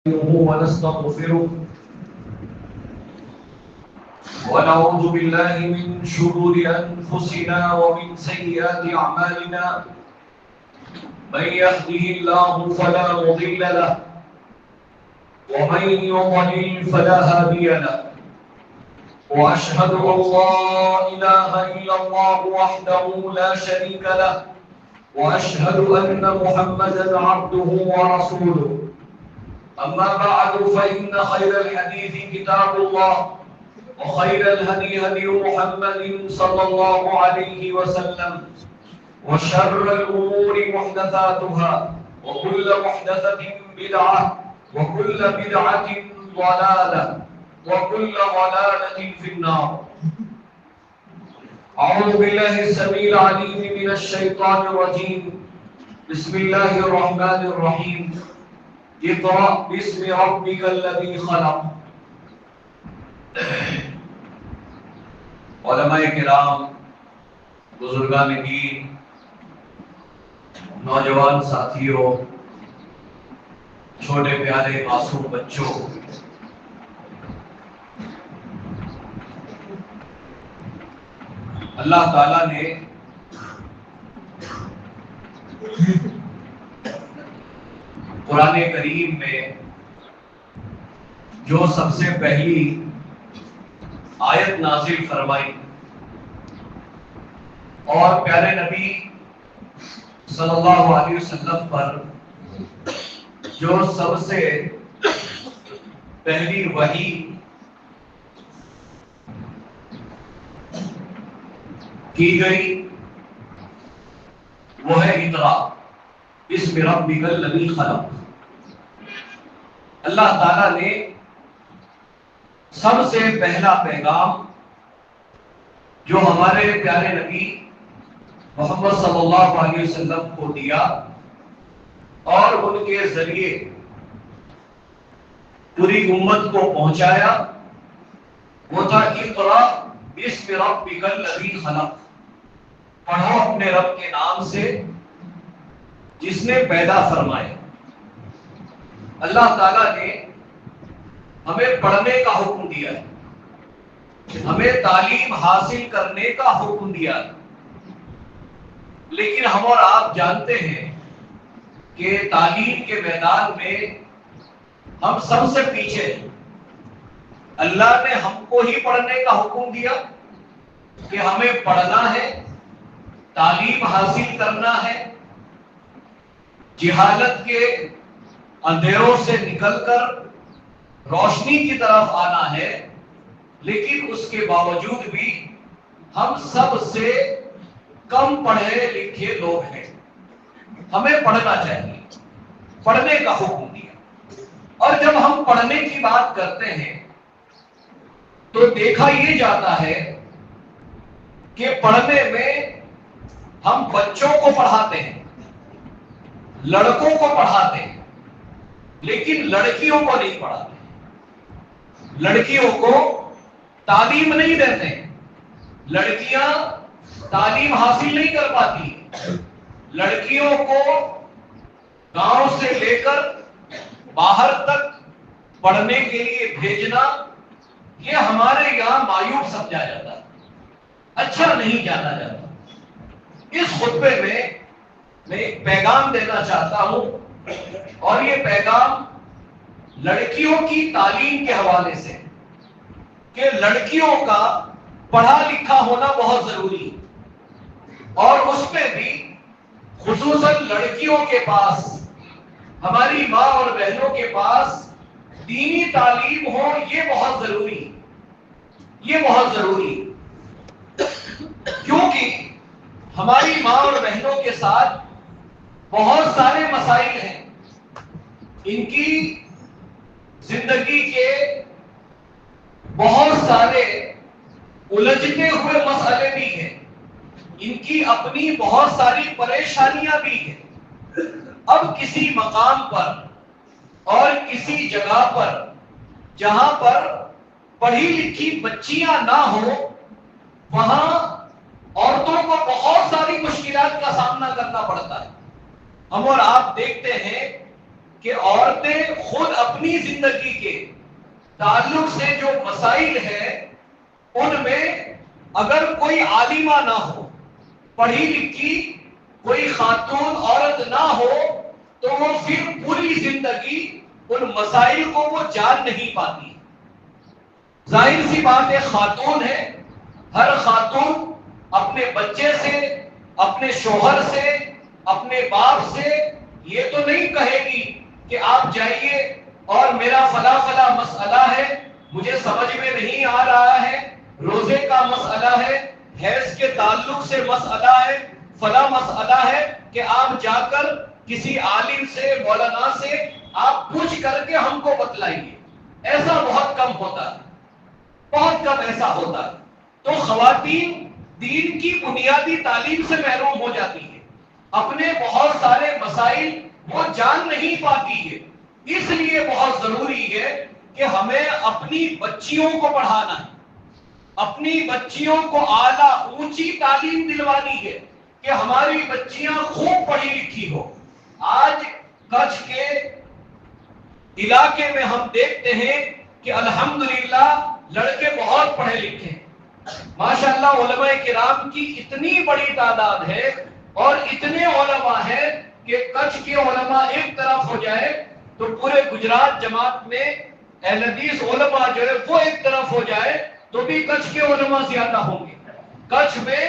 ونستغفره ونعوذ بالله من شرور أنفسنا ومن سيئات أعمالنا. من يهده الله فلا مضل له ومن يضلل فلا هادي له. وأشهد أن لا إله إلا الله وحده لا شريك له وأشهد أن محمدا عبده ورسوله. أما بعد فإن خير الحديث كتاب الله وخير الهدي هدي محمد صلى الله عليه وسلم وشر الأمور محدثاتها وكل محدثة بدعة وكل بدعة ضلالة وكل ضلالة في النار. أعوذ بالله السميع العليم من الشيطان الرجيم. بسم الله الرحمن الرحيم. اقرأ باسم ربك الذي خلق. علماء کرام، بزرگان دین، نوجوان ساتھیوں، چھوٹے پیارے معصوم بچوں، اللہ تعالیٰ نے قرآن کریم میں جو سب سے پہلی آیت نازل فرمائی اور پیارے نبی صلی اللہ علیہ وسلم پر جو سب سے پہلی وحی کی گئی وہ ہے اقرا بسم ربک الذی خلق. اللہ تعالیٰ نے سب سے پہلا پیغام جو ہمارے پیارے نبی محمد صلی اللہ علیہ وسلم کو دیا اور ان کے ذریعے پوری امت کو پہنچایا وہ تھا اقرا بسم ربک الذی خلق. پڑھو اپنے رب کے نام سے جس نے پیدا فرمایا. اللہ تعالیٰ نے ہمیں پڑھنے کا حکم دیا ہے، ہمیں تعلیم حاصل کرنے کا حکم دیا ہے، لیکن ہم اور آپ جانتے ہیں کہ تعلیم کے میدان میں ہم سب سے پیچھے ہیں. اللہ نے ہم کو ہی پڑھنے کا حکم دیا کہ ہمیں پڑھنا ہے، تعلیم حاصل کرنا ہے، جہالت کے اندھیروں سے نکل کر روشنی کی طرف آنا ہے. لیکن اس کے باوجود بھی ہم سب سے کم پڑھے لکھے لوگ ہیں. ہمیں پڑھنا چاہیے، پڑھنے کا حکم دیا. اور جب ہم پڑھنے کی بات کرتے ہیں تو دیکھا یہ جاتا ہے کہ پڑھنے میں ہم بچوں کو پڑھاتے ہیں، لڑکوں کو پڑھاتے ہیں، لیکن لڑکیوں کو نہیں پڑھاتے. لڑکیوں کو تعلیم نہیں دیتے. لڑکیاں تعلیم حاصل نہیں کر پاتی. لڑکیوں کو گاؤں سے لے کر باہر تک پڑھنے کے لیے بھیجنا یہ ہمارے یہاں معیوب سمجھا جاتا ہے، اچھا نہیں جانا جاتا. اس خطبے میں ایک پیغام دینا چاہتا ہوں اور یہ پیغام لڑکیوں کی تعلیم کے حوالے سے کہ لڑکیوں کا پڑھا لکھا ہونا بہت ضروری ہے، اور اس میں بھی خصوصاً لڑکیوں کے پاس، ہماری ماں اور بہنوں کے پاس دینی تعلیم ہو، یہ بہت ضروری، یہ بہت ضروری. کیونکہ ہماری ماں اور بہنوں کے ساتھ بہت سارے مسائل ہیں. ان کی زندگی کے بہت سارے الجھتے ہوئے مسئلے بھی ہیں. ان کی اپنی بہت ساری پریشانیاں بھی ہیں. اب کسی مقام پر اور کسی جگہ پر جہاں پر پڑھی لکھی بچیاں نہ ہوں وہاں عورتوں کو بہت ساری مشکلات کا سامنا کرنا پڑتا ہے. ہم اور آپ دیکھتے ہیں کہ عورتیں خود اپنی زندگی کے تعلق سے جو مسائل ہیں ان میں اگر کوئی عالمہ نہ ہو، پڑھی لکھی کوئی خاتون عورت نہ ہو، تو وہ پھر پوری زندگی ان مسائل کو وہ جان نہیں پاتی۔ ظاہر سی بات ہے، خاتون ہے، ہر خاتون اپنے بچے سے، اپنے شوہر سے، اپنے باپ سے یہ تو نہیں کہے گی کہ آپ جائیے اور میرا فلاں فلاں مسئلہ ہے، مجھے سمجھ میں نہیں آ رہا ہے، روزے کا مسئلہ ہے، حیض کے تعلق سے مسئلہ ہے، فلاں مسئلہ ہے، کہ آپ جا کر کسی عالم سے، مولانا سے آپ پوچھ کر کے ہم کو بتلائیے۔ ایسا بہت کم ہوتا ہے، بہت کم ایسا ہوتا ہے۔ تو خواتین دین کی بنیادی تعلیم سے محروم ہو جاتی ہے، اپنے بہت سارے مسائل وہ جان نہیں پاتی ہے۔ اس لیے بہت ضروری ہے کہ ہمیں اپنی بچیوں کو پڑھانا ہے، اپنی بچیوں کو اعلیٰ اونچی تعلیم دلوانی ہے کہ ہماری بچیاں خوب پڑھی لکھی ہو۔ آج کچھ کے علاقے میں ہم دیکھتے ہیں کہ الحمدللہ لڑکے بہت پڑھے لکھے ہیں، ماشاءاللہ علماء کرام کی اتنی بڑی تعداد ہے اور اتنے علماء ہیں کہ کچھ کے علماء ایک طرف ہو جائے تو پورے گجرات جماعت میں اہل حدیث علماء جو ہے وہ ایک طرف ہو جائے تو بھی کچھ کے علماء زیادہ ہوں گے۔ کچھ میں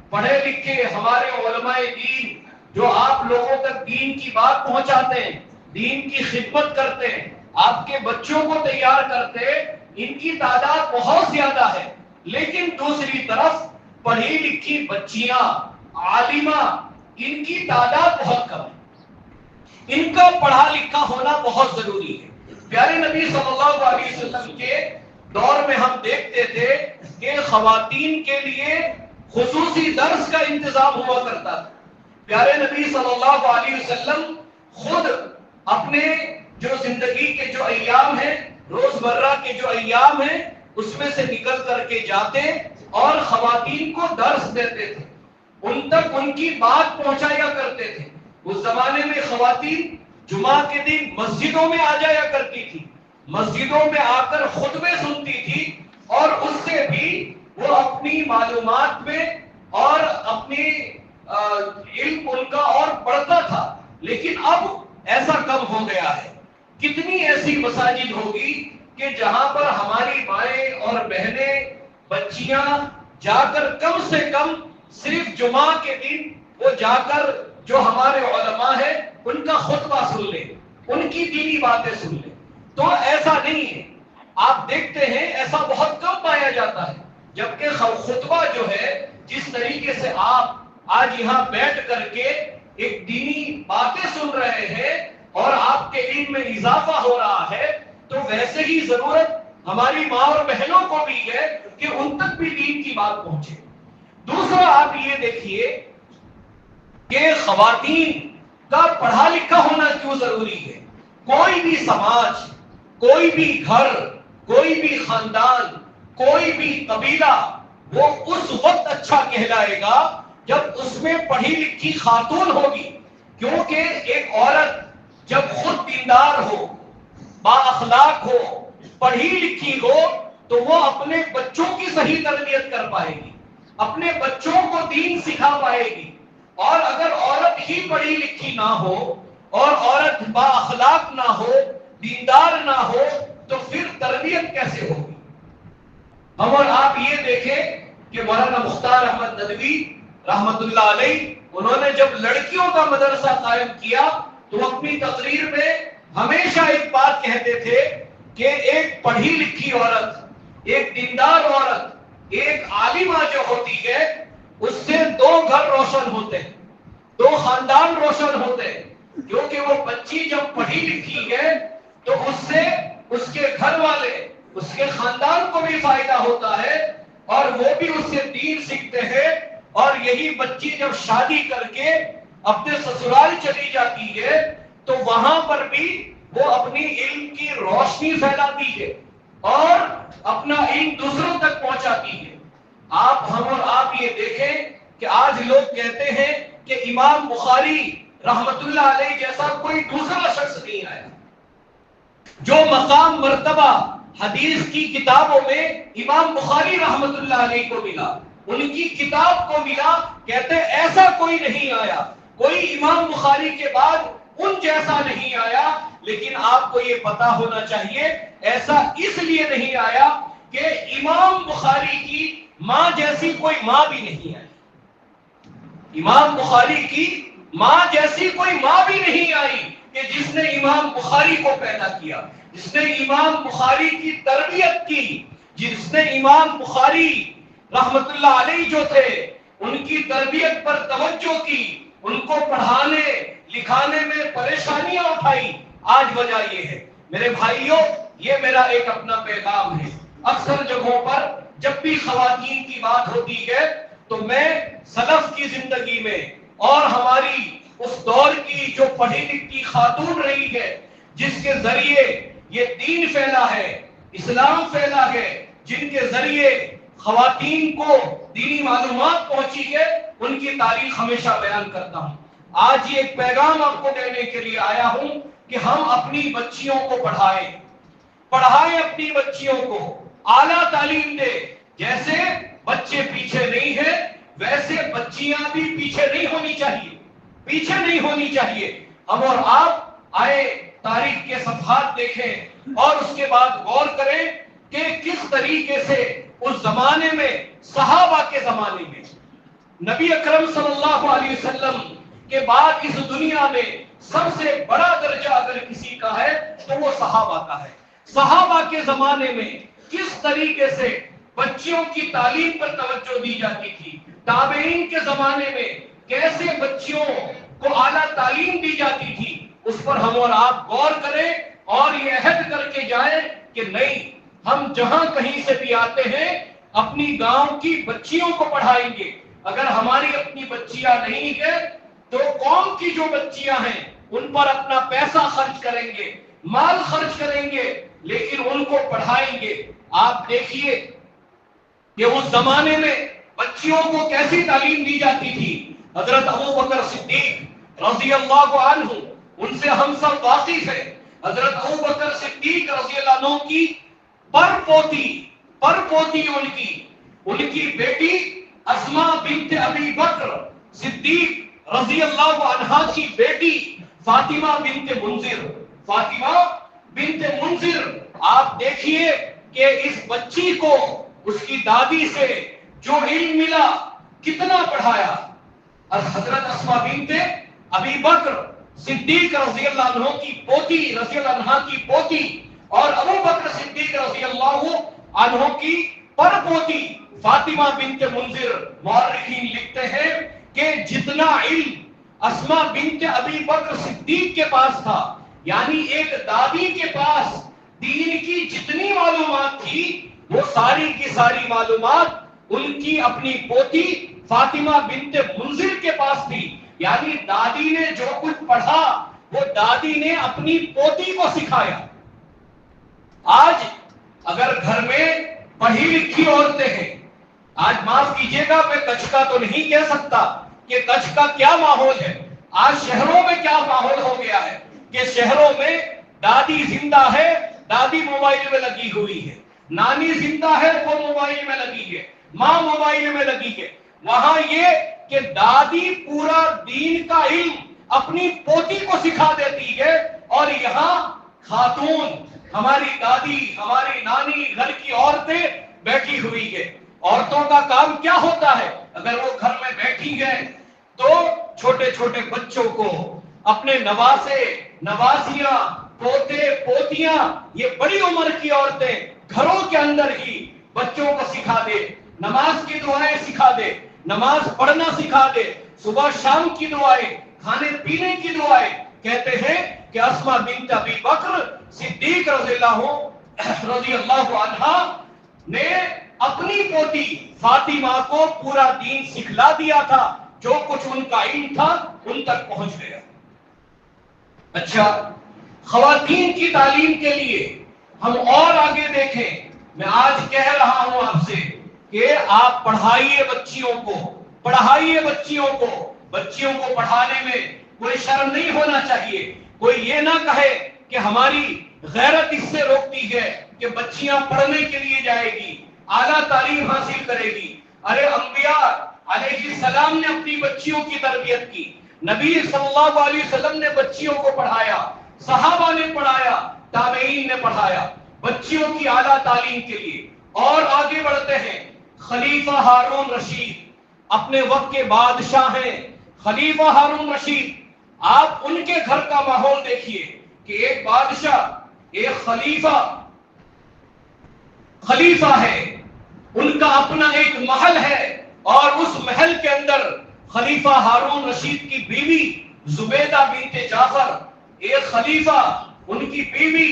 پڑھے لکھے ہمارے علماء دین جو آپ لوگوں تک دین کی بات پہنچاتے ہیں، دین کی خدمت کرتے ہیں، آپ کے بچوں کو تیار کرتے ہیں، ان کی تعداد بہت زیادہ ہے۔ لیکن دوسری طرف پڑھی لکھی بچیاں عالمہ ان کی تعداد بہت کم ہے، ان کا پڑھا لکھا ہونا بہت ضروری ہے۔ پیارے نبی صلی اللہ علیہ وسلم کے دور میں ہم دیکھتے تھے کہ خواتین کے لیے خصوصی درس کا انتظام ہوا کرتا تھا۔ پیارے نبی صلی اللہ علیہ وسلم خود اپنے جو زندگی کے جو ایام ہیں، روزمرہ کے جو ایام ہیں، اس میں سے نکل کر کے جاتے اور خواتین کو درس دیتے تھے، ان تک ان کی بات پہنچایا کرتے تھے۔ اس زمانے میں خواتین جمعہ کے دن مسجدوں میں آ جایا کرتی تھی، مسجدوں میں آ کر خطبے سنتی تھی اور اس سے بھی وہ اپنی معلومات میں اور اپنی علم ان کا اور بڑھتا تھا۔ لیکن اب ایسا کم ہو گیا ہے۔ کتنی ایسی مساجد ہوگی کہ جہاں پر ہماری مائیں اور بہنیں بچیاں جا کر کم سے کم صرف جمعہ کے دن وہ جا کر جو ہمارے علماء ہیں ان کا خطبہ سن لیں، ان کی دینی باتیں سن لیں۔ تو ایسا نہیں ہے، آپ دیکھتے ہیں ایسا بہت کم پایا جاتا ہے، جبکہ خطبہ جو ہے جس طریقے سے آپ آج یہاں بیٹھ کر کے ایک دینی باتیں سن رہے ہیں اور آپ کے علم میں اضافہ ہو رہا ہے، تو ویسے ہی ضرورت ہماری ماں اور بہنوں کو بھی ہے کہ ان تک بھی دین کی بات پہنچے۔ دوسرا آپ یہ دیکھیے کہ خواتین کا پڑھا لکھا ہونا کیوں ضروری ہے۔ کوئی بھی سماج، کوئی بھی گھر، کوئی بھی خاندان، کوئی بھی قبیلہ وہ اس وقت اچھا کہلائے گا جب اس میں پڑھی لکھی خاتون ہوگی، کیونکہ ایک عورت جب خود دیندار ہو، با اخلاق ہو، پڑھی لکھی ہو، تو وہ اپنے بچوں کی صحیح تربیت کر پائے گی، اپنے بچوں کو دین سکھا پائے گی۔ اور اگر عورت ہی پڑھی لکھی نہ ہو اور عورت با اخلاق نہ ہو، دیندار نہ ہو، تو پھر تربیت کیسے ہوگی؟ ہم اور آپ یہ دیکھیں کہ مولانا مختار احمد ندوی رحمت اللہ علیہ انہوں نے جب لڑکیوں کا مدرسہ قائم کیا تو اپنی تقریر میں ہمیشہ ایک بات کہتے تھے کہ ایک پڑھی لکھی عورت، ایک دیندار عورت، ایک عالمہ جو ہوتی ہے اس سے دو گھر روشن ہوتے ہیں، دو خاندان روشن ہوتے ہیں، کیونکہ وہ بچی جب پڑھی لکھی ہے تو اس سے اس کے گھر والے، اس کے خاندان کو بھی فائدہ ہوتا ہے اور وہ بھی اس سے دین سیکھتے ہیں۔ اور یہی بچی جب شادی کر کے اپنے سسرال چلی جاتی ہے تو وہاں پر بھی وہ اپنی علم کی روشنی پھیلاتی ہے اور اپنا علم دوسروں تک پہنچاتی ہے۔ ہم اور آپ یہ دیکھیں کہ آج لوگ کہتے ہیں کہ امام بخاری رحمت اللہ علیہ جیسا کوئی دوسرا شخص نہیں آیا۔ جو مقام مرتبہ حدیث کی کتابوں میں امام بخاری رحمت اللہ علیہ کو ملا، ان کی کتاب کو ملا، کہتے ایسا کوئی نہیں آیا، کوئی امام بخاری کے بعد ان جیسا نہیں آیا۔ لیکن آپ کو یہ پتا ہونا چاہیے ایسا اس لیے نہیں آیا کہ امام بخاری کی ماں جیسی کوئی ماں بھی نہیں آئی، امام بخاری کی ماں جیسی کوئی ماں بھی نہیں آئی کہ جس نے امام بخاری کو پیدا کیا، جس نے امام بخاری کی تربیت کی، جس نے امام بخاری رحمت اللہ علیہ جو تھے ان کی تربیت پر توجہ کی، ان کو پڑھانے لکھانے میں پریشانیاں اٹھائی۔ آج وجہ یہ ہے میرے بھائیوں، یہ میرا ایک اپنا پیغام ہے۔ اکثر جگہوں پر جب بھی خواتین کی بات ہوتی ہے تو میں سلف کی زندگی میں اور ہماری اس دور کی جو پڑھی لکھی خاتون رہی ہے، جس کے ذریعے یہ دین پھیلا ہے، اسلام پھیلا ہے، جن کے ذریعے خواتین کو دینی معلومات پہنچی ہے، ان کی تاریخ ہمیشہ بیان کرتا ہوں۔ آج یہ ایک پیغام آپ کو دینے کے لیے آیا ہوں کہ ہم اپنی بچیوں کو پڑھائیں اپنی بچیوں کو، اعلیٰ تعلیم دے۔ جیسے بچے پیچھے نہیں ہیں ویسے بچیاں بھی پیچھے نہیں ہونی چاہیے۔ ہم اور آپ آئے تاریخ کے صفحات دیکھیں اور اس کے بعد غور کریں کہ کس طریقے سے اس زمانے میں، صحابہ کے زمانے میں، نبی اکرم صلی اللہ علیہ وسلم کے بعد اس دنیا میں سب سے بڑا درجہ اگر کسی کا ہے تو وہ صحابہ کا ہے۔ صحابہ کے زمانے میں کس طریقے سے بچیوں کی تعلیم پر توجہ دی جاتی تھی، تابعین کے زمانے میں کیسے بچیوں کو اعلیٰ تعلیم دی جاتی تھی، اس پر ہم اور آپ غور کریں اور یہ عہد کر کے جائیں کہ نہیں، ہم جہاں کہیں سے بھی آتے ہیں اپنی گاؤں کی بچیوں کو پڑھائیں گے۔ اگر ہماری اپنی بچیاں نہیں ہیں تو قوم کی جو بچیاں ہیں ان پر اپنا پیسہ خرچ کریں گے، مال خرچ کریں گے، لیکن ان کو پڑھائیں گے۔ آپ دیکھیے کہ اس زمانے میں بچیوں کو کیسی تعلیم دی جاتی تھی۔ حضرت ابوبکر صدیق رضی اللہ عنہ، ان سے ہم سب واقف ہیں۔ حضرت ابوبکر صدیق رضی اللہ عنہ کی پر پوتی ان کی بیٹی اسماء بنت ابی بکر صدیق رضی اللہ عنہا کی بیٹی فاطمہ بنت منذر، آپ دیکھیے کہ اس بچی کو اس کی دادی سے جو علم ملا کتنا پڑھایا۔ حضرت اسماء بنت ابی بکر صدیق رضی اللہ عنہ کی پوتی اور ابو بکر صدیق رضی اللہ عنہ کی پر پوتی فاطمہ بنت منذر، مورخین لکھتے ہیں کہ جتنا علم اسماء بنت ابی بکر صدیق کے پاس تھا، یعنی ایک دادی کے پاس دین کی جتنی معلومات تھی وہ ساری کی ساری معلومات ان کی اپنی پوتی فاطمہ بنت منذر کے پاس تھی۔ یعنی دادی نے جو کچھ پڑھا وہ دادی نے اپنی پوتی کو سکھایا۔ آج اگر گھر میں پڑھی لکھی عورتیں ہیں، آج معاف کیجیے گا میں کچھ کا تو نہیں کہہ سکتا کہ کچھ کا کیا ماحول ہے، آج شہروں میں کیا ماحول ہو گیا ہے کہ شہروں میں دادی زندہ ہے، دادی موبائل میں لگی ہوئی ہے، نانی زندہ ہے وہ موبائل میں لگی ہے، ماں موبائل میں لگی ہے۔ وہاں یہ کہ دادی پورا دین کا علم اپنی پوتی کو سکھا دیتی ہے، اور یہاں خاتون، ہماری دادی، ہماری نانی، گھر کی عورتیں بیٹھی ہوئی ہے۔ عورتوں کا کام کیا ہوتا ہے؟ اگر وہ گھر میں بیٹھی ہیں تو چھوٹے چھوٹے بچوں کو، اپنے نواسے نواسیاں، پوتے پوتیاں، یہ بڑی عمر کی عورتیں گھروں کے اندر ہی بچوں کو سکھا دے، نماز کی دعائیں سکھا دے، نماز پڑھنا سکھا دے، صبح شام کی دعائیں، کھانے پینے کی دعائیں۔ کہتے ہیں کہ اسماء بنت ابی بکر صدیق رضی اللہ عنہا نے اپنی پوتی فاطمہ کو پورا دین سکھلا دیا تھا، جو کچھ ان کا علم تھا ان تک پہنچ گیا۔ اچھا، خواتین کی تعلیم کے لیے ہم اور آگے دیکھیں۔ میں آج کہہ رہا ہوں آپ سے کہ آپ پڑھائیے بچیوں کو، بچیوں کو پڑھانے میں کوئی شرم نہیں ہونا چاہیے۔ کوئی یہ نہ کہے کہ ہماری غیرت اس سے روکتی ہے کہ بچیاں پڑھنے کے لیے جائے گی، اعلیٰ تعلیم حاصل کرے گی۔ ارے انبیاء علیہ السلام نے اپنی بچیوں کی تربیت کی، نبی صلی اللہ علیہ وسلم نے بچیوں کو پڑھایا، صحابہ نے پڑھایا، تابعین نے پڑھایا بچیوں کی اعلیٰ تعلیم کے لیے۔ اور آگے بڑھتے ہیں، خلیفہ ہارون رشید اپنے وقت کے بادشاہ ہیں۔ خلیفہ ہارون رشید، آپ ان کے گھر کا ماحول دیکھیے کہ ایک بادشاہ، ایک خلیفہ ہے، ان کا اپنا ایک محل ہے، اور اس محل کے اندر خلیفہ ہارون رشید کی بیوی زبیدہ بنت جعفر، ایک خلیفہ ان کی بیوی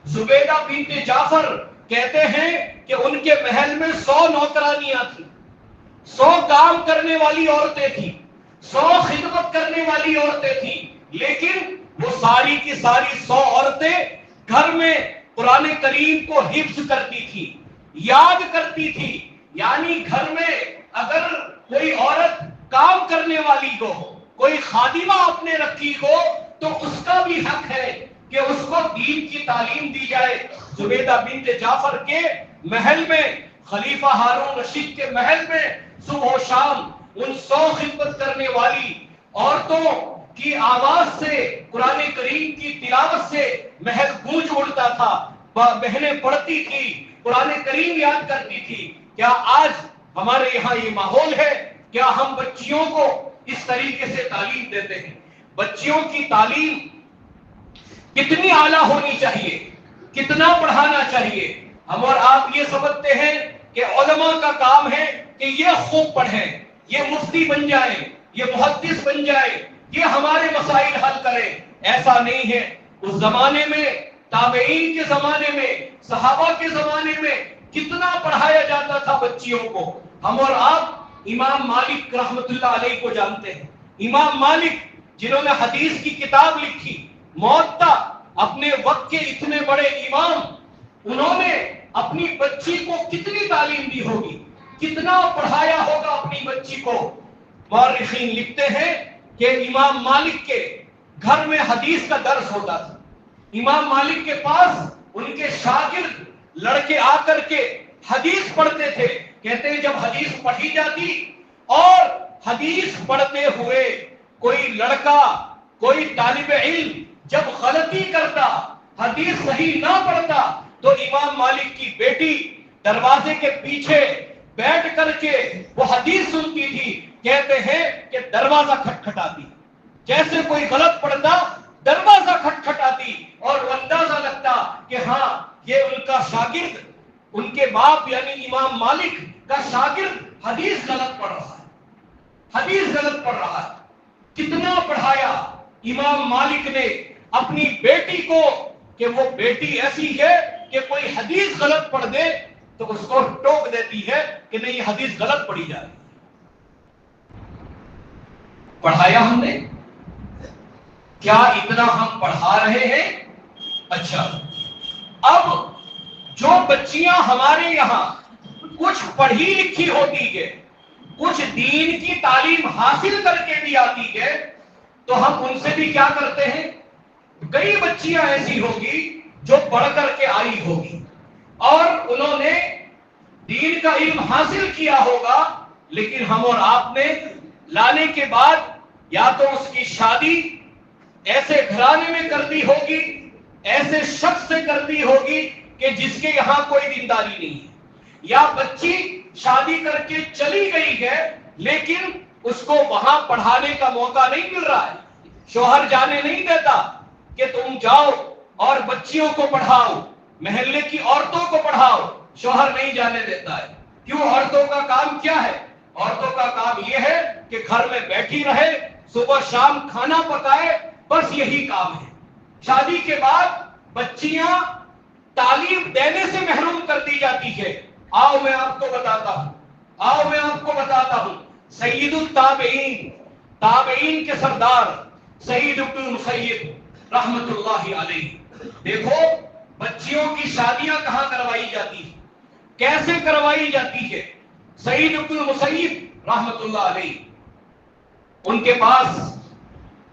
زبیدہ بنت جعفر کہتے ہیں کہ ان کے محل میں 100 نوکرانیاں تھیں، 100 کام کرنے والی عورتیں تھیں، 100 خدمت کرنے والی عورتیں تھیں، لیکن وہ ساری کی ساری 100 عورتیں گھر میں قرآن کریم کو حفظ کرتی تھی، یاد کرتی تھی۔ یعنی گھر میں اگر کوئی عورت کام کرنے والی ہو، کوئی خادمہ آپ نے رکھی ہو، تو اس کا بھی حق ہے کہ اس کو دین کی تعلیم دی جائے۔ زبیدہ بنت جعفر کے محل میں، خلیفہ ہارون رشید کے محل میں صبح و شام ان 100 خدمت کرنے والی عورتوں کی آواز سے، قرآن کریم کی تلاوت سے محل گونج اڑتا تھا، بہنیں پڑھتی تھی، قرآن کریم یاد کرتی تھی۔ کیا آج ہمارے یہاں یہ ماحول ہے؟ کیا ہم بچیوں کو اس طریقے سے تعلیم دیتے ہیں؟ بچیوں کی تعلیم کتنی اعلیٰ ہونی چاہیے، کتنا پڑھانا چاہیے؟ ہم اور آپ یہ سمجھتے ہیں کہ علماء کا کام ہے کہ یہ خوب پڑھیں، یہ مفتی بن جائیں، یہ محدث بن جائیں، یہ ہمارے مسائل حل کریں۔ ایسا نہیں ہے۔ اس زمانے میں، تابعین کے زمانے میں، صحابہ کے زمانے میں کتنا پڑھایا جاتا تھا بچیوں کو۔ ہم اور آپ امام مالک رحمت اللہ علیہ کو جانتے ہیں۔ امام مالک جنہوں نے حدیث کی کتاب لکھی، موطا، اپنے وقت کے اتنے بڑے امام، انہوں نے اپنی بچی کو کتنی تعلیم دی ہوگی، کتنا پڑھایا ہوگا اپنی بچی کو۔ مورخین لکھتے ہیں کہ امام مالک کے گھر میں حدیث کا درس ہوتا تھا۔ امام مالک کے پاس ان کے شاگرد لڑکے آ کر کے حدیث پڑھتے تھے۔ کہتے ہیں جب حدیث پڑھی جاتی اور حدیث پڑھتے ہوئے کوئی لڑکا، کوئی طالب علم جب غلطی کرتا، حدیث صحیح نہ پڑھتا، تو امام مالک کی بیٹی دروازے کے پیچھے بیٹھ کر کے وہ حدیث سنتی تھی۔ کہتے ہیں کہ دروازہ کھٹکھٹاتی، جیسے کوئی غلط پڑھتا دروازہ کھٹکھٹاتی، اور اندازہ لگتا کہ ہاں یہ ان کا شاگرد، ان کے باپ یعنی امام مالک کا شاگرد حدیث غلط پڑھ رہا ہے، حدیث غلط پڑھ رہا ہے۔ کتنا پڑھایا امام مالک نے اپنی بیٹی کو کہ وہ بیٹی ایسی ہے کہ کوئی حدیث غلط پڑھ دے تو اس کو ٹوک دیتی ہے کہ نہیں یہ حدیث غلط پڑھی جا رہی ہے۔ پڑھایا ہم نے؟ کیا اتنا ہم پڑھا رہے ہیں؟ اچھا، اب جو بچیاں ہمارے یہاں کچھ پڑھی لکھی ہوتی ہے، کچھ دین کی تعلیم حاصل کر کے بھی آتی ہے، تو ہم ان سے بھی کیا کرتے ہیں؟ کئی بچیاں ایسی ہوگی جو پڑھ کر کے آئی ہوگی اور انہوں نے دین کا علم حاصل کیا ہوگا، لیکن ہم اور آپ نے لانے کے بعد یا تو اس کی شادی ایسے گھرانے میں کر دی ہوگی، ایسے شخص سے کر دی ہوگی کہ جس کے یہاں کوئی دینداری نہیں ہے، یا بچی شادی کر کے چلی گئی ہے لیکن اس کو وہاں پڑھانے کا موقع نہیں مل رہا ہے، شوہر جانے نہیں دیتا کہ تم جاؤ اور بچیوں کو پڑھاؤ، محلے کی عورتوں کو پڑھاؤ، شوہر نہیں جانے دیتا ہے۔ کیوں؟ عورتوں کا کام کیا ہے؟ عورتوں کا کام یہ ہے کہ گھر میں بیٹھی رہے، صبح شام کھانا پکائے، بس یہی کام ہے۔ شادی کے بعد بچیاں تعلیم دینے سے محروم کر دی جاتی ہے۔ آؤ میں آپ کو بتاتا ہوں، آؤ میں آپ کو بتاتا ہوں، سید التابعین، تابعین کے سردار سعید بن المسیب رحمت اللہ علیہ، دیکھو بچیوں کی شادیاں کہاں کروائی جاتی ہیں، کیسے کروائی جاتی ہے۔ سعید بن المسیب رحمت اللہ علیہ، ان کے پاس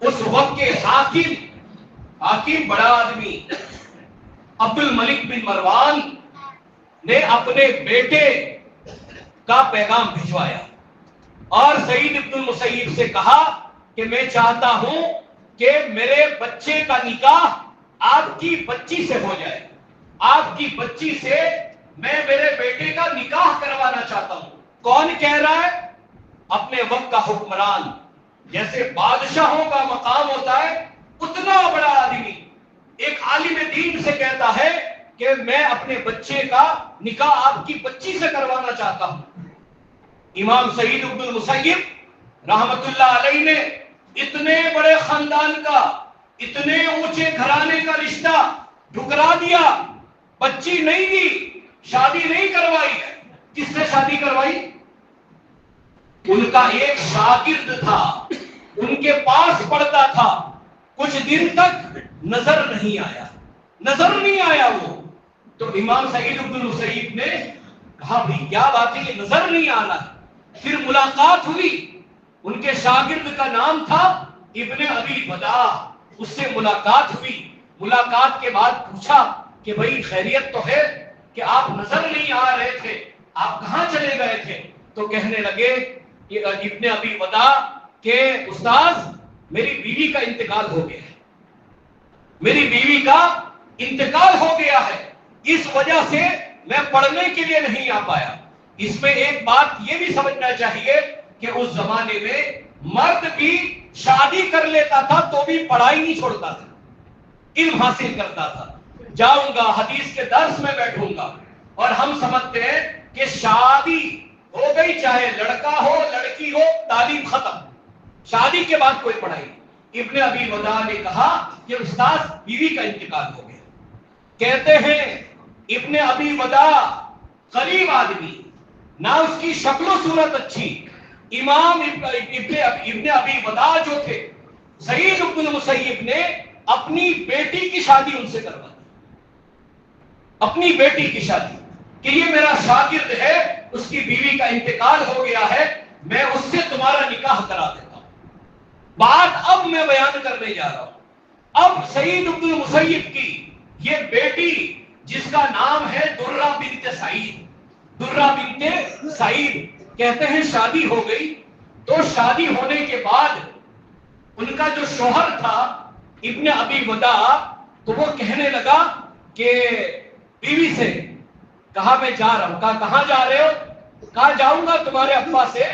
اس وقت کے حاکم بڑا آدمی عبد الملک بن مروان نے اپنے بیٹے کا پیغام بھجوایا اور سعید ابن المسیب سے کہا کہ میں چاہتا ہوں کہ میرے بچے کا نکاح آپ کی بچی سے ہو جائے، آپ کی بچی سے میں میرے بیٹے کا نکاح کروانا چاہتا ہوں۔ کون کہہ رہا ہے؟ اپنے وقت کا حکمران۔ جیسے بادشاہوں کا مقام ہوتا ہے، اتنا بڑا آدمی ایک عالم دین سے کہتا ہے کہ میں اپنے بچے کا نکاح آپ کی بچی سے کروانا چاہتا ہوں۔ امام سعید ابن المسیب رحمت اللہ علیہ نے اتنے بڑے خاندان کا، اتنے اونچے گھرانے کا رشتہ ٹھکرا دیا، بچی نہیں دی، شادی نہیں کروائی۔ کس سے شادی کروائی؟ ان کا ایک شاگرد تھا، ان کے پاس پڑھتا تھا، کچھ دن تک نظر نہیں آیا وہ تو امام سعید ابن المسیب نے کہا بھئی کیا بات ہے، یہ نظر نہیں آ رہا۔ پھر ملاقات ہوئی، ان کے شاگرد کا نام تھا ابن ابی ودا، اس سے ملاقات ہوئی۔ ملاقات کے بعد پوچھا کہ بھئی خیریت تو ہے کہ آپ نظر نہیں آ رہے تھے، آپ کہاں چلے گئے تھے؟ تو کہنے لگے ابن ابی ودا کہ استاذ میری بیوی کا انتقال ہو گیا ہے، میری بیوی کا انتقال ہو گیا ہے، اس وجہ سے میں پڑھنے کے لیے نہیں آ پایا۔ اس میں ایک بات یہ بھی سمجھنا چاہیے کہ اس زمانے میں مرد بھی شادی کر لیتا تھا تو بھی پڑھائی نہیں چھوڑتا تھا، علم حاصل کرتا تھا۔ جاؤں گا حدیث کے درس میں بیٹھوں گا، اور ہم سمجھتے ہیں کہ شادی ہو گئی، چاہے لڑکا ہو لڑکی ہو، تعلیم ختم، شادی کے بعد کوئی پڑھائی نہیں۔ ابن ابی ودا نے کہا کہ استاذ بیوی کا انتقال ہو گیا۔ کہتے ہیں ابن ابی ودا غریب آدمی، نہ اس کی شکل و صورت اچھی۔ امام ابن ابی ودا جو تھے، سعید ابن المسیب نے اپنی بیٹی کی شادی ان سے کروا دی، اپنی بیٹی کی شادی، کہ یہ میرا شاگرد ہے، اس کی بیوی کا انتقال ہو گیا ہے، میں اس سے تمہارا نکاح کرا دیتا ہوں۔ بات اب میں بیان کرنے جا رہا ہوں۔ اب سعید ابن المسیب کی یہ بیٹی جس کا نام ہے درہ بنت سعید، درہ بنت سعید، کہتے ہیں شادی ہو گئی۔ تو شادی ہونے کے بعد ان کا جو شوہر تھا ابن ابی ودا، تو وہ کہنے لگا کہ بیوی سے کہا میں جا رہا ہوں۔ کہا کہاں جا رہے ہو؟ کہا جاؤں گا تمہارے ابا سے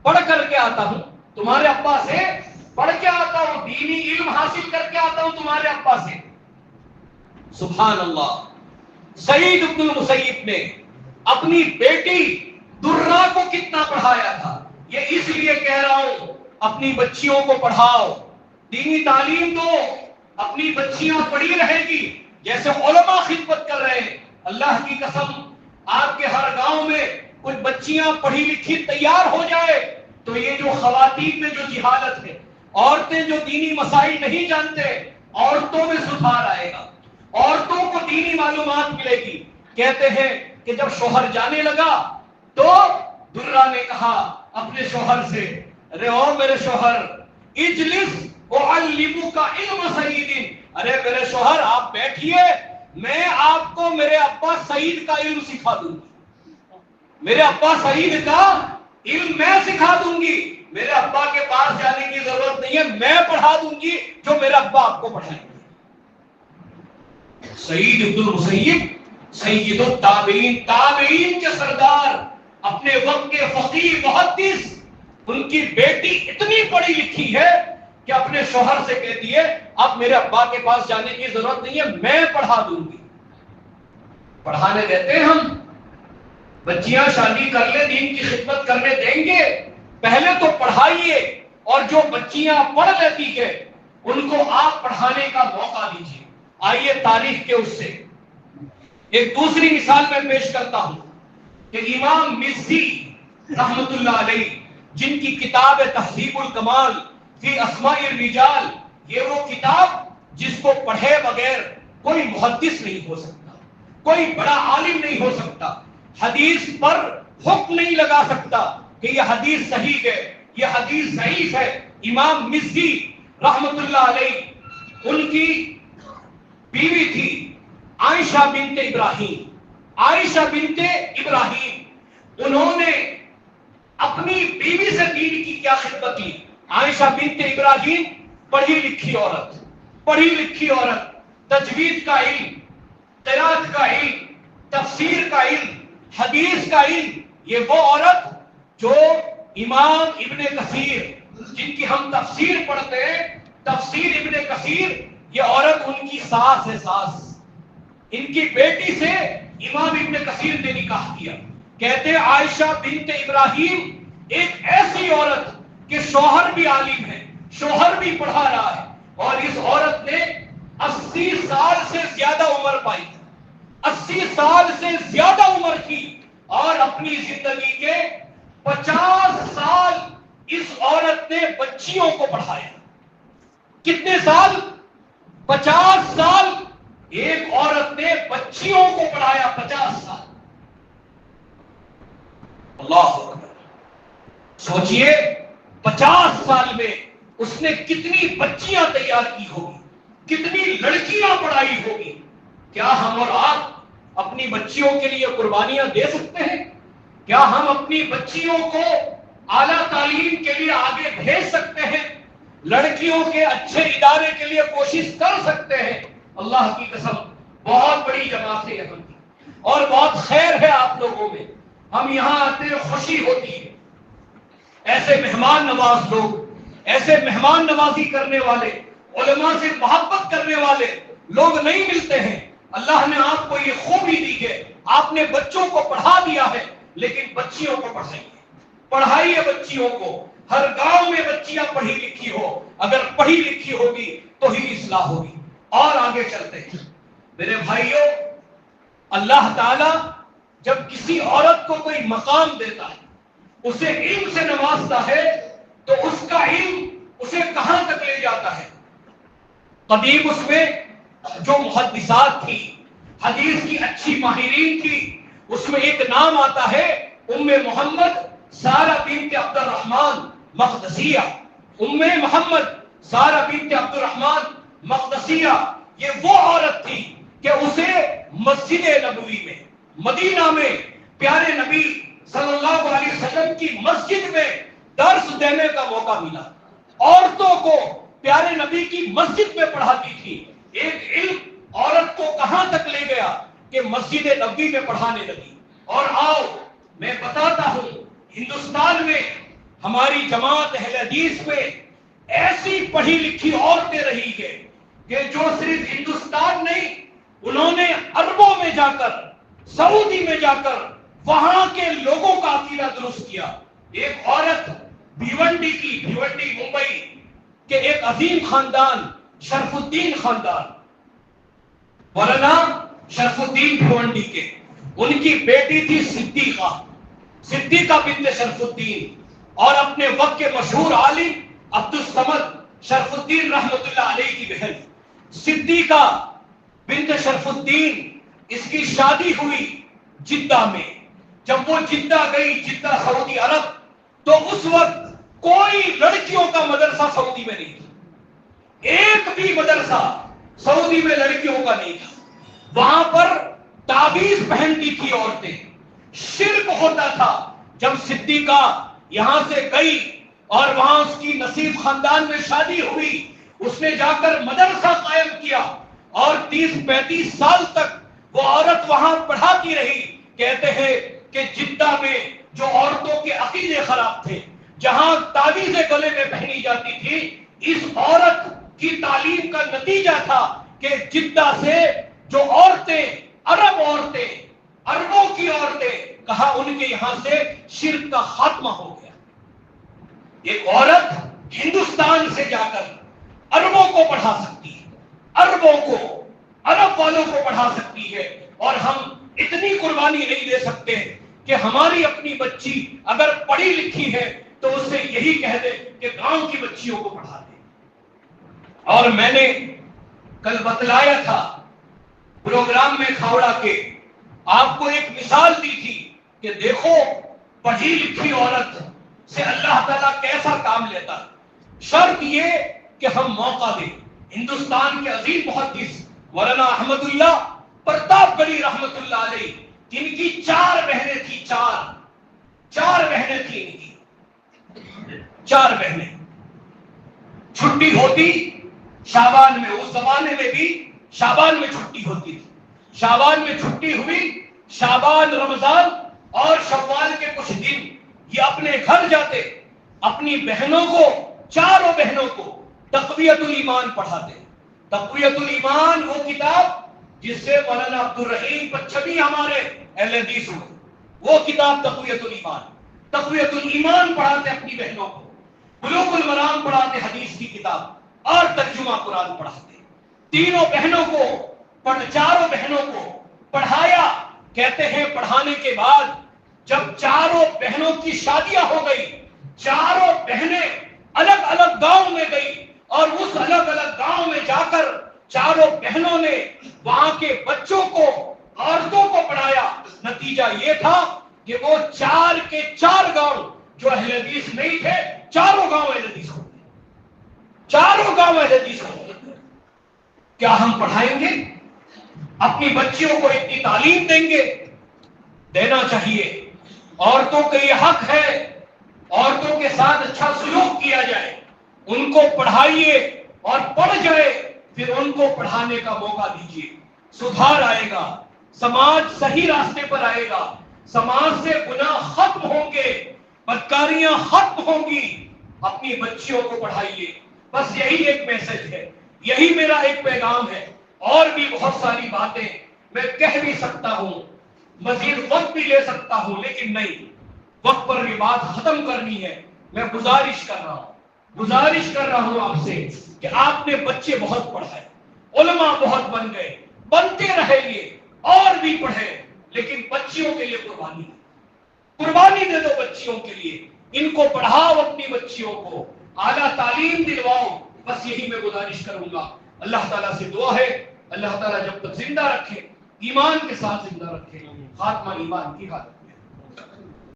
پڑھ کر کے آتا ہوں، تمہارے ابا سے پڑھ کے آتا ہوں، دینی علم حاصل کر کے آتا ہوں تمہارے ابا سے۔ سبحان اللہ، سعید ابن المسیب نے اپنی بیٹی درہ کو کتنا پڑھایا تھا۔ یہ اس لیے کہہ رہا ہوں اپنی بچیوں کو پڑھاؤ، دینی تعلیم دو، اپنی بچیاں پڑھی رہے گی۔ جیسے علماء خدمت کر رہے ہیں، اللہ کی قسم آپ کے ہر گاؤں میں کچھ بچیاں پڑھی لکھی تیار ہو جائے تو یہ جو خواتین میں جو جہالت ہے، عورتیں جو دینی مسائل نہیں جانتے، عورتوں میں سدھار آئے گا، عورتوں کو دینی معلومات ملے گی۔ کہتے ہیں کہ جب شوہر جانے لگا تو درہ نے کہا اپنے شوہر سے، ارے او میرے شوہر، اجلس اعلمک علم سعید، ارے میرے شوہر آپ بیٹھیے، میں آپ کو میرے ابا سعید کا علم سکھا دوں گی، میرے ابا سعید کا علم میں سکھا دوں گی، میرے ابا کے پاس جانے کی ضرورت نہیں ہے، میں پڑھا دوں گی جو میرا ابا آپ کو پڑھائیں گے۔ سعید ابن المسیب سید التابعین، تابعین کے سردار، اپنے وقت کے فقیہ محدث، ان کی بیٹی اتنی پڑھی لکھی ہے کہ اپنے شوہر سے کہتی ہے اب میرے ابا کے پاس جانے کی ضرورت نہیں ہے، میں پڑھا دوں گی۔ پڑھانے دیتے ہیں ہم؟ بچیاں شادی کر لے، دین کی خدمت کرنے دیں گے؟ پہلے تو پڑھائیے، اور جو بچیاں پڑھ لیتی ہے ان کو آپ پڑھانے کا موقع دیجیے۔ آئیے تاریخ کے اس سے ایک دوسری مثال میں پیش کرتا ہوں کہ امام مزی رحمت اللہ علیہ، جن کی کتاب تہذیب الکمال فی اسماء الرجال، یہ وہ کتاب جس کو پڑھے بغیر کوئی محدث نہیں ہو سکتا، کوئی بڑا عالم نہیں ہو سکتا، حدیث پر حکم نہیں لگا سکتا کہ یہ حدیث صحیح ہے، یہ حدیث ضعیف ہے۔ امام مزی رحمت اللہ علیہ، ان کی بیوی تھی عائشہ بنت ابراہیم انہوں نے اپنی بیوی سے دین کی کیا خدمت کی. عائشہ بنت ابراہیم پڑھی لکھی عورت, تجوید کا علم, قرات کا علم, تفسیر کا علم, حدیث کا علم. یہ وہ عورت جو امام ابن کثیر جن کی ہم تفسیر پڑھتے ہیں, تفسیر ابن کثیر, یہ عورت ان کی ساس ہے. ان کی بیٹی سے امام ابن کثیر نے نکاح کیا. کہتے ہیں عائشہ بنت ابراہیم ایک ایسی عورت کہ شوہر بھی عالم ہے, شوہر بھی پڑھا رہا ہے, اور اس عورت نے 80 سال سے زیادہ عمر پائی, 80 سال سے زیادہ عمر کی, اور اپنی زندگی کے 50 سال اس عورت نے بچیوں کو پڑھایا. کتنے سال؟ 50 سال ایک عورت نے بچیوں کو پڑھایا. 50 سال. اللہ اکبر. سوچئے 50 سال میں اس نے کتنی بچیاں تیار کی ہوگی, کتنی لڑکیاں پڑھائی ہوگی. کیا ہم اور آپ اپنی بچیوں کے لیے قربانیاں دے سکتے ہیں؟ کیا ہم اپنی بچیوں کو اعلیٰ تعلیم کے لیے آگے بھیج سکتے ہیں؟ لڑکیوں کے اچھے ادارے کے لیے کوشش کر سکتے ہیں؟ اللہ کی قسم بہت بڑی جماعت ہے یہاں کی, اور بہت خیر ہے آپ لوگوں میں. ہم یہاں آتے ہیں خوشی ہوتی ہے. ایسے مہمان نواز لوگ, ایسے مہمان نوازی کرنے والے, علماء سے محبت کرنے والے لوگ نہیں ملتے ہیں. اللہ نے آپ کو یہ خوبی دی ہے, آپ نے بچوں کو پڑھا دیا ہے, لیکن بچیوں کو پڑھائیے بچیوں کو. ہر گاؤں میں بچیاں پڑھی لکھی ہو, اگر پڑھی لکھی ہوگی تو ہی اصلاح ہوگی. اور آگے چلتے ہیں میرے بھائیوں, اللہ تعالی جب کسی عورت کو کوئی مقام دیتا ہے, اسے علم سے نوازتا ہے, تو اس کا علم اسے کہاں تک لے جاتا ہے. قدیم اس میں جو محدثات تھی, حدیث کی اچھی ماہرین تھی, اس میں ایک نام آتا ہے ام محمد سارہ بنت عبد الرحمن مقدسیہ. ام محمد سارہ بنت عبد الرحمن مقدسیہ یہ وہ عورت تھی کہ اسے مسجد نبوی میں, مدینہ میں, پیارے نبی صلی اللہ علیہ وسلم کی مسجد میں درس دینے کا موقع ملا. عورتوں کو پیارے نبی کی مسجد میں پڑھاتی تھی. ایک علم عورت کو کہاں تک لے گیا کہ مسجد نبوی میں پڑھانے لگی. اور آؤ میں بتاتا ہوں, ہندوستان میں ہماری جماعت اہل حدیث میں ایسی پڑھی لکھی عورتیں رہی ہے کہ جو صرف ہندوستان نہیں, انہوں نے عربوں میں جا کر, سعودی میں جا کر وہاں کے لوگوں کا عقیدہ درست کیا. ایک عورت بھیونڈی کی, بھیونڈی ممبئی کے ایک عظیم خاندان, شرف الدین خاندان, مولانا شرف الدین بھیونڈی کے, ان کی بیٹی تھی صدیقہ بنت شرف الدین, اور اپنے وقت کے مشہور عالم عبد الصمد شرف الدین رحمت اللہ علیہ کی بہن صدیقہ بنت شرف الدین. اس کی شادی ہوئی جدہ میں. جب وہ جدہ گئی, جدہ سعودی عرب, تو اس وقت کوئی لڑکیوں کا مدرسہ سعودی میں نہیں تھا. ایک بھی مدرسہ سعودی میں لڑکیوں کا نہیں تھا. وہاں پر تعویذ پہنتی تھی عورتیں, شرک ہوتا تھا. جب صدیقہ یہاں سے گئی اور وہاں اس کی نصیب خاندان میں شادی ہوئی, اس نے جا کر مدرسہ قائم کیا, اور 30-35 سال تک وہ عورت وہاں پڑھاتی رہی. کہتے ہیں کہ جدہ میں جو عورتوں کے عقیدے خراب تھے, جہاں تعویذیں گلے میں پہنی جاتی تھی, اس عورت کی تعلیم کا نتیجہ تھا کہ جدہ سے جو عورتیں, عربوں کی عورتیں, کہا ان کے یہاں سے شرک کا خاتمہ ہو گیا. ایک عورت ہندوستان سے جا کر عربوں کو پڑھا سکتی ہے, عربوں کو, عرب والوں کو پڑھا سکتی ہے. اور ہم اتنی قربانی نہیں دے سکتے کہ ہماری اپنی بچی اگر پڑھی لکھی ہے تو اس سے یہی کہہ دے کہ گاؤں کی بچیوں کو پڑھا دے. اور میں نے کل بتلایا تھا پروگرام میں کھاوڑا کے, آپ کو ایک مثال دی تھی کہ دیکھو پڑھی لکھی عورت سے اللہ تعالیٰ کیسا کام لیتا. شرط یہ کہ ہم موقع دیں. ہندوستان کے عظیم محدث مولانا احمد اللہ پرتاپ گڑھی رحمت اللہ علیہ، جن کی 4 بہنیں تھی، 4 بہنیں تھی ان کی، 4 بہنیں. چھٹی ہوتی شعبان میں، اس زمانے میں بھی شعبان میں چھٹی ہوتی تھی. شعبان میں چھٹی ہوئی، شعبان، رمضان اور شوال کے کچھ دن یہ اپنے گھر جاتے، اپنی بہنوں کو، 4 بہنوں کو تقویت الایمان پڑھاتے. تقویت الایمان وہ کتاب جس سے مولانا عبد الرحیم پچھبی ہمارے اہل حدیث ہوئے، وہ کتاب تقویت الایمان. تقویت الایمان پڑھاتے اپنی بہنوں کو، بلوغ المرام پڑھاتے، حدیث کی کتاب اور ترجمہ قرآن پڑھاتے. تینوں بہنوں کو 4 بہنوں کو پڑھایا. کہتے ہیں پڑھانے کے بعد جب 4 بہنوں کی شادیاں ہو گئی، 4 بہنیں الگ الگ گاؤں میں گئی اور اس الگ الگ گاؤں میں جا کر 4 بہنوں نے وہاں کے بچوں کو، عورتوں کو پڑھایا. نتیجہ یہ تھا کہ وہ 4 کے 4 گاؤں جو اہل حدیث نہیں تھے، 4 گاؤں اہل حدیث ہو گئے، 4 گاؤں اہل حدیث ہو گئے. کیا ہم پڑھائیں گے؟ اپنی بچیوں کو اتنی تعلیم دیں گے؟ دینا چاہیے. عورتوں کا یہ حق ہے، عورتوں کے ساتھ اچھا سلوک کیا جائے، ان کو پڑھائیے اور پڑھ جائے پھر ان کو پڑھانے کا موقع دیجیے. سدھار آئے گا، سماج صحیح راستے پر آئے گا، سماج سے گناہ ختم ہوں گے، بدکاریاں ختم ہوں گی. اپنی بچیوں کو پڑھائیے. بس یہی ایک میسج ہے، یہی میرا ایک پیغام ہے. اور بھی بہت ساری باتیں میں کہہ بھی سکتا ہوں، مزید وقت بھی لے سکتا ہوں، لیکن نہیں، وقت پر یہ بات ختم کرنی ہے. میں گزارش کر رہا ہوں آپ سے کہ آپ نے بچے بہت پڑھائے، علماء بہت بن گئے، بنتے رہے یہ اور بھی پڑھے، لیکن بچیوں کے لیے قربانی دے دو. بچیوں کے لیے ان کو پڑھاؤ، اپنی بچیوں کو اعلیٰ تعلیم دلواؤ. بس یہی میں گزارش کروں گا. اللہ تعالیٰ سے دعا ہے، اللہ تعالیٰ جب تک زندہ رکھے، ایمان کے ساتھ زندہ رکھے، خاتمہ ایمان کی حالت